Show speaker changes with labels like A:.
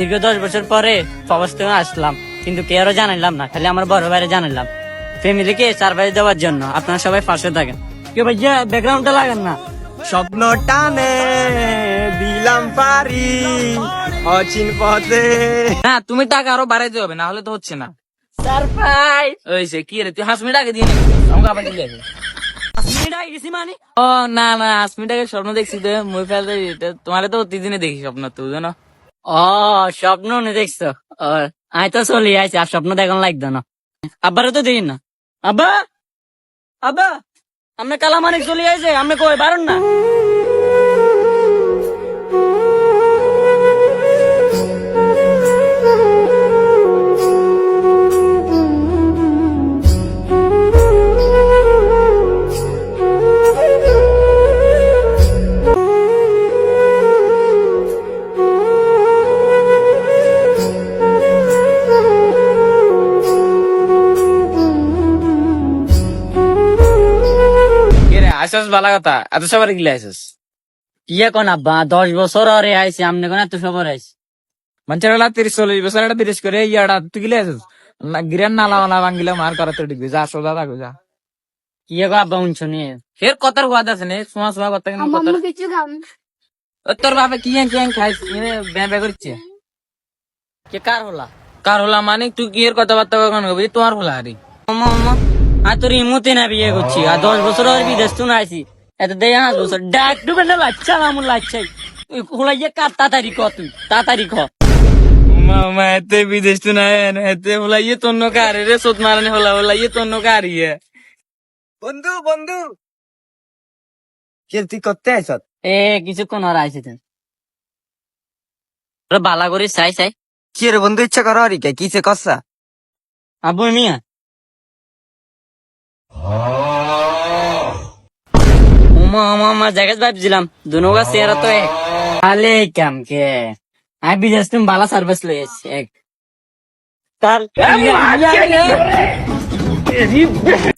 A: দীর্ঘ 10 বছর পরে প্রবাস থেকে আসলাম, কিন্তু কে আরো জানাইলাম না, খালি আমার বড় ভাইরে জানাইলাম। ফ্যামিলিকে সারপ্রাইজ দেওয়ার জন্য আপনারা সবাই পাশে থাকেন। কে ভাইয়া ব্যাকগ্রাউন্ডটা লাগান না।
B: স্বপ্ন টানে দিলাম পারি অচিন পথে।
C: না তুমি টাকা আরো বাড়াইতে হবে, না হলে তো হচ্ছে না।
A: সারপ্রাইজ
C: ওইসে কি রে, তুই 5 মিনিট আগে দিয়ে নিবি, আমাকে আবার দিলে
A: মানে
C: ও না না 5 মিনিট আগে স্বপ্ন দেখছি তো মুই ফেলতে তোমার তো প্রতিদিনে দেখি স্বপ্ন, তুই জানো।
A: ও স্বপ্ন নে দেখছো? ও, আই তো চলি আইছি, আর স্বপ্ন দেখান লাগতো না। আব্বারও তো দিন না। আব্বা আব্বা আপনি কালামানিক চলে আইছে, আপনি কই বারণ না?
C: কে রে আইসস, ভালো কথা, এত সবার গিলে আইসস।
A: ইয়ে কোন আব্বা 10 বছর আরে আইছি, আপনি কোন এত সবর আইছি?
C: মানুষের 30-40 বছর একটা বিদেশ করে ইয়াটা তুই গিলে আইসস। গিরান নালা মালা ভাঙ্গিলে মার করাতে ঢুকবি, যা সোজা থাকো যা।
A: ইয়ে গো আব্বা শুনি
C: ফের কথার ওয়াদ আছে নে, শোনা শোনা কথা কিন্তু কথা। ও তোর বাপে কি কি খাইছ বে বে করছে।
A: কে কার হলা?
C: কার হলা মানে তুই কি এর কথাবার্তা কখন কবি, তোমার হলা আরে।
A: মামা মামা আমি তোর ইমুতে না বিয়ে করছি, আর 10 বছর আর বিদেশ তো না আইছি। এত দেয় 5 বছর ডাক ডুবে না লাচ্ছা আমুল লাচ্ছাই। তুই হলাইয়ে কার তাড়াতাড়ি ক, তুই তাড়াতাড়ি ক।
C: মামা এতে বিদেশ তো নাই, এতে হলা ইয়ে তন্ন কারে রে, সোত মারানি হলা হলা ইয়ে তন্ন কারিয়ে।
B: বন্ধু বন্ধু কে তুই করতে আইস?
A: এ কিছুক্ষণ আর আইছি তুই বালা করি চাই চাই।
B: কি রে বন্ধু, ইচ্ছা করো আর কিসে কসা?
A: আব্বু মিয়া উমা উমা উমা জায়গা ভাবছিলাম দুনোগা চেহারা তো এক। আলে কাম কে আমি বিদেশ তুমি বালা সার্ভিস লই আছি এক তার